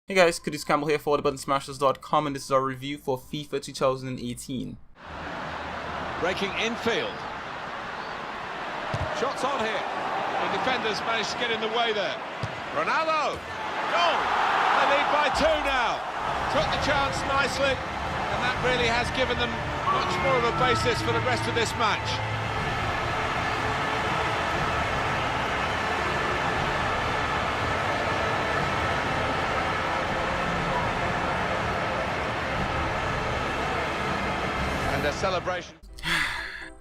Hey guys, Kudus Campbell here for TheButtonSmashers.com, and this is our review for FIFA 2018. Breaking infield. Shots on here. The defenders managed to get in the way there. Ronaldo! Goal! They lead by 2 now. Took the chance nicely, and that really has given them much more of a basis for the rest of this match. And a celebration.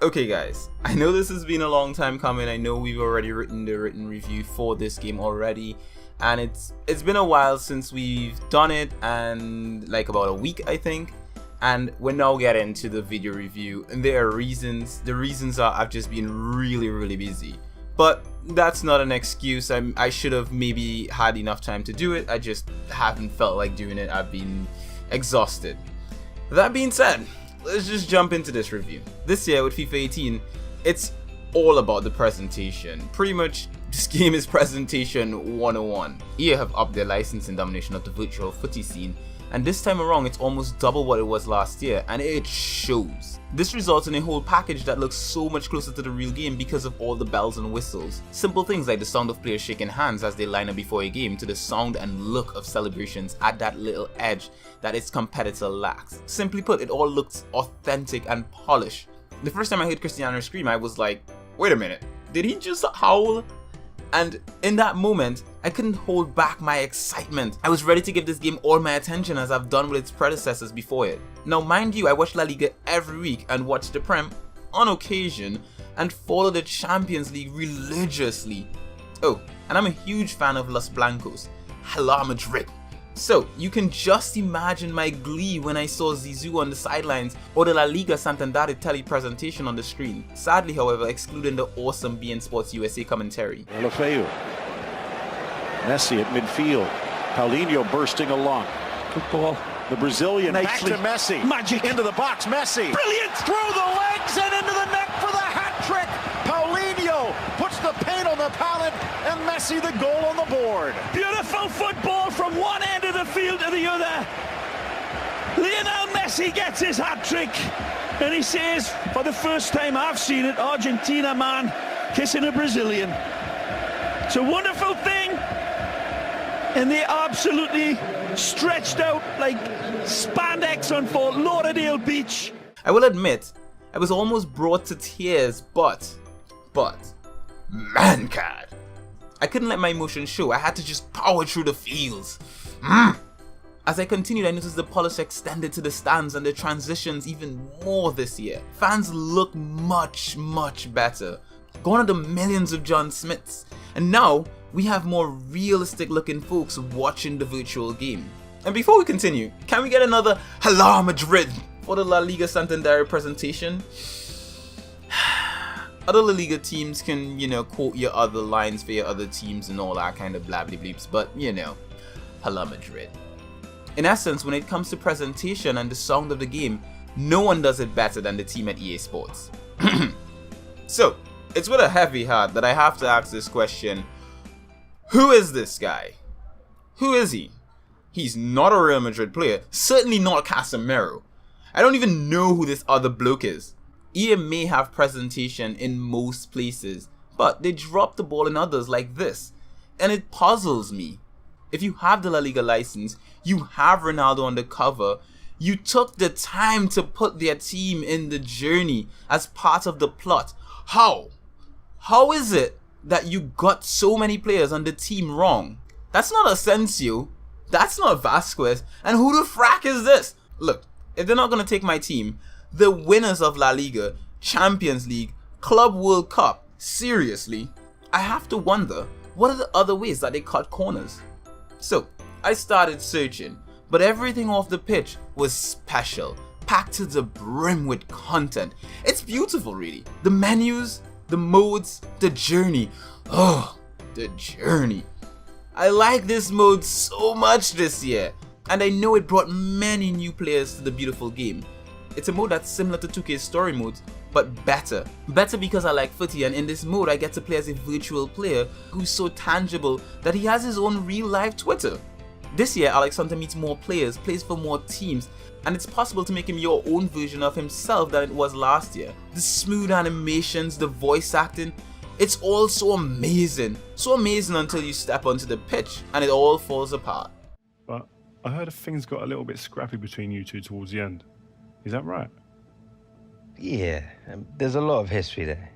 Okay guys, I know this has been a long time coming. I know we've already written the written review for this game already, and it's been a while since we've done it, and like about a week I think, and we're now getting to the video review, and there are reasons. The reasons are I've just been really busy, but that's not an excuse. I should have maybe had enough time to do it. I just haven't felt like doing it. I've been exhausted. That being said, let's just jump into this review. This year with FIFA 18, it's all about the presentation. Pretty much, this game is presentation 101. EA have upped their license and domination of the virtual footy scene, and this time around it's almost double what it was last year, and it shows. This results in a whole package that looks so much closer to the real game because of all the bells and whistles. Simple things like the sound of players shaking hands as they line up before a game, to the sound and look of celebrations add that little edge that its competitor lacks. Simply put, it all looks authentic and polished. The first time I heard Cristiano scream, I was like, wait a minute, did he just howl? And in that moment, I couldn't hold back my excitement. I was ready to give this game all my attention as I've done with its predecessors before it. Now mind you, I watch La Liga every week and watch the Prem on occasion and follow the Champions League religiously. Oh, and I'm a huge fan of Los Blancos, Hala Madrid. So you can just imagine my glee when I saw Zizou on the sidelines or the La Liga Santander Tele presentation on the screen. Sadly, however, excluding the awesome beIN Sports USA commentary. Olofeu. Messi at midfield. Paulinho bursting along. Good ball. The Brazilian back to Messi. Magic. Into the box, Messi. Brilliant. Through the legs and into the neck for the hat trick. Paulinho puts the paint on the palette and Messi the goal on the board. Beautiful football from one end of the field to the other. Lionel Messi gets his hat trick, and he says, for the first time I've seen it, Argentina man kissing a Brazilian. It's a wonderful thing, and they absolutely stretched out like spandex on Fort Lauderdale Beach. I will admit, I was almost brought to tears, but, man card. I couldn't let my emotions show. I had to just power through the fields. As I continued, I noticed the polish extended to the stands and the transitions even more this year. Fans look much better. Gone are the millions of John Smiths. And now, we have more realistic looking folks watching the virtual game. And before we continue, can we get another Hala Madrid for the La Liga Santander presentation? Other La Liga teams can, quote your other lines for your other teams and all that kind of blabbly bleeps, but Hala Madrid. In essence, when it comes to presentation and the sound of the game, no one does it better than the team at EA Sports. So, it's with a heavy heart that I have to ask this question. Who is this guy? Who is he? He's not a Real Madrid player, certainly not Casemiro. I don't even know who this other bloke is. EA may have presentation in most places, but they drop the ball in others like this, and it puzzles me. If you have the La Liga license, you have Ronaldo on the cover, you took the time to put their team in the journey as part of the plot. How? How is it that you got so many players on the team wrong? That's not Asensio, that's not Vasquez, and who the frack is this? Look, if they're not going to take my team, the winners of La Liga, Champions League, Club World Cup, seriously, I have to wonder, what are the other ways that they cut corners? So, I started searching, but everything off the pitch was special, packed to the brim with content. It's beautiful really. The menus, the modes, the journey. Oh, the journey. I like this mode so much this year, and I know it brought many new players to the beautiful game. It's a mode that's similar to 2K's story modes, but better. Better because I like footy, and in this mode I get to play as a virtual player who's so tangible that he has his own real life Twitter. This year, Alex Hunter meets more players, plays for more teams, and it's possible to make him your own version of himself than it was last year. The smooth animations, the voice acting, it's all so amazing. So amazing until you step onto the pitch and it all falls apart. But I heard things got a little bit scrappy between you two towards the end. Is that right? Yeah, there's a lot of history there.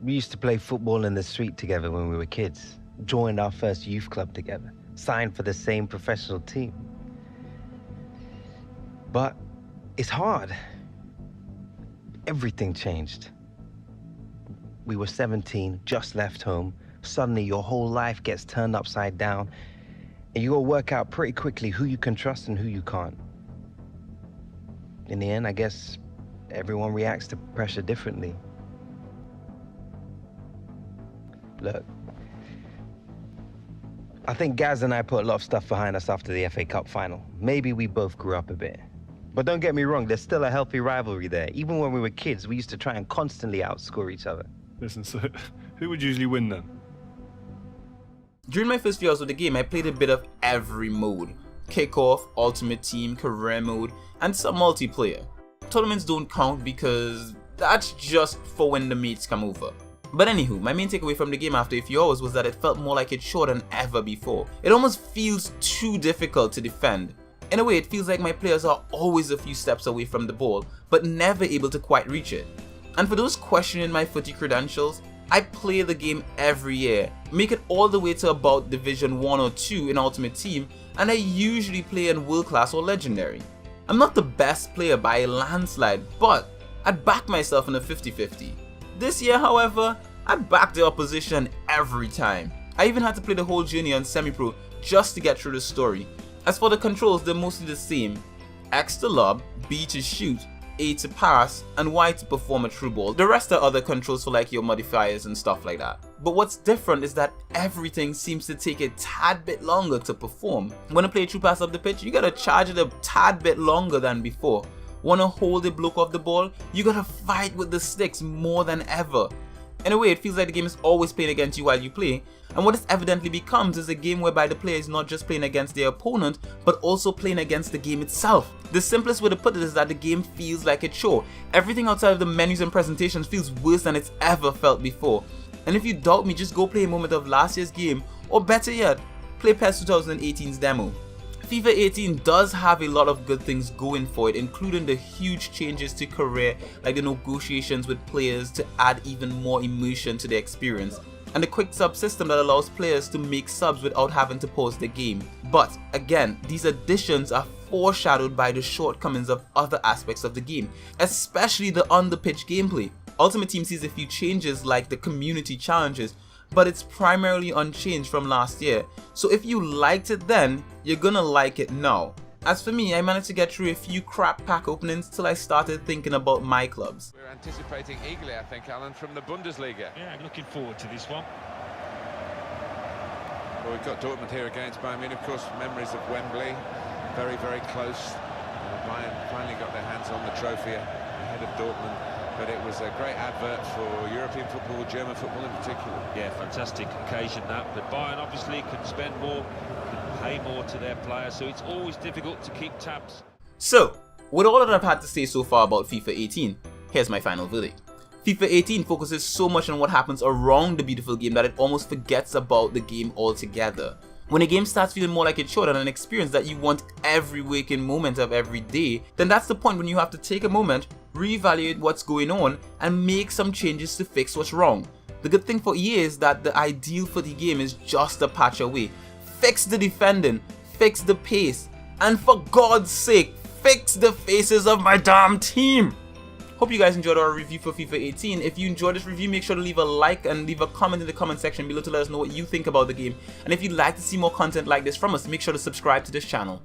We used to play football in the street together when we were kids, joined our first youth club together, signed for the same professional team. But it's hard. Everything changed. We were 17, just left home. Suddenly your whole life gets turned upside down, and you gotta work out pretty quickly who you can trust and who you can't. In the end, I guess everyone reacts to pressure differently. Look, I think Gaz and I put a lot of stuff behind us after the FA Cup final. Maybe we both grew up a bit. But don't get me wrong, there's still a healthy rivalry there. Even when we were kids, we used to try and constantly outscore each other. Listen, so who would usually win then? During my first few hours of the game, I played a bit of every mode. Kickoff, Ultimate Team, Career Mode, and some multiplayer. Tournaments don't count because that's just for when the mates come over. But anywho, my main takeaway from the game after a few hours was that it felt more like it's short than ever before. It almost feels too difficult to defend. In a way, it feels like my players are always a few steps away from the ball, but never able to quite reach it. And for those questioning my footy credentials, I play the game every year, make it all the way to about Division 1 or 2 in Ultimate Team, and I usually play in World Class or Legendary. I'm not the best player by a landslide, but I'd back myself in a 50-50. This year, however, I'd back the opposition every time. I even had to play the whole journey on semi-pro just to get through the story. As for the controls, they're mostly the same. X to lob, B to shoot, A to pass, and Y to perform a true ball. The rest are other controls for like your modifiers and stuff like that. But what's different is that everything seems to take a tad bit longer to perform. When I play a true pass up the pitch, you gotta charge it a tad bit longer than before. Wanna hold a bloke off the ball, you gotta fight with the sticks more than ever. In a way, it feels like the game is always playing against you while you play, and what this evidently becomes is a game whereby the player is not just playing against their opponent, but also playing against the game itself. The simplest way to put it is that the game feels like a chore. Everything outside of the menus and presentations feels worse than it's ever felt before. And if you doubt me, just go play a moment of last year's game, or better yet, play PES 2018's demo. FIFA 18 does have a lot of good things going for it, including the huge changes to career, like the negotiations with players to add even more immersion to the experience, and the quick sub system that allows players to make subs without having to pause the game. But again, these additions are foreshadowed by the shortcomings of other aspects of the game, especially the on-the-pitch gameplay. Ultimate Team sees a few changes like the community challenges, but it's primarily unchanged from last year, so if you liked it then, you're gonna like it now. As for me, I managed to get through a few crap pack openings till I started thinking about my clubs. We're anticipating eagerly, I think, Alan, from the Bundesliga. Yeah, I'm looking forward to this one. Well, we've got Dortmund here against Bayern Munich, of course, memories of Wembley, very, very close. Bayern finally got their hands on the trophy ahead of Dortmund. But it was a great advert for European football, German football in particular. Yeah, fantastic occasion that. But Bayern obviously can spend more, can pay more to their players, so it's always difficult to keep tabs. So, with all that I've had to say so far about FIFA 18, here's my final verdict. FIFA 18 focuses so much on what happens around the beautiful game that it almost forgets about the game altogether. When a game starts feeling more like it's short and an experience that you want every waking moment of every day, then that's the point when you have to take a moment, reevaluate what's going on, and make some changes to fix what's wrong. The good thing for EA is that the ideal for the game is just a patch away. Fix the defending, fix the pace, and for God's sake, fix the faces of my damn team! Hope you guys enjoyed our review for FIFA 18. If you enjoyed this review, make sure to leave a like and leave a comment in the comment section below to let us know what you think about the game. And if you'd like to see more content like this from us, make sure to subscribe to this channel.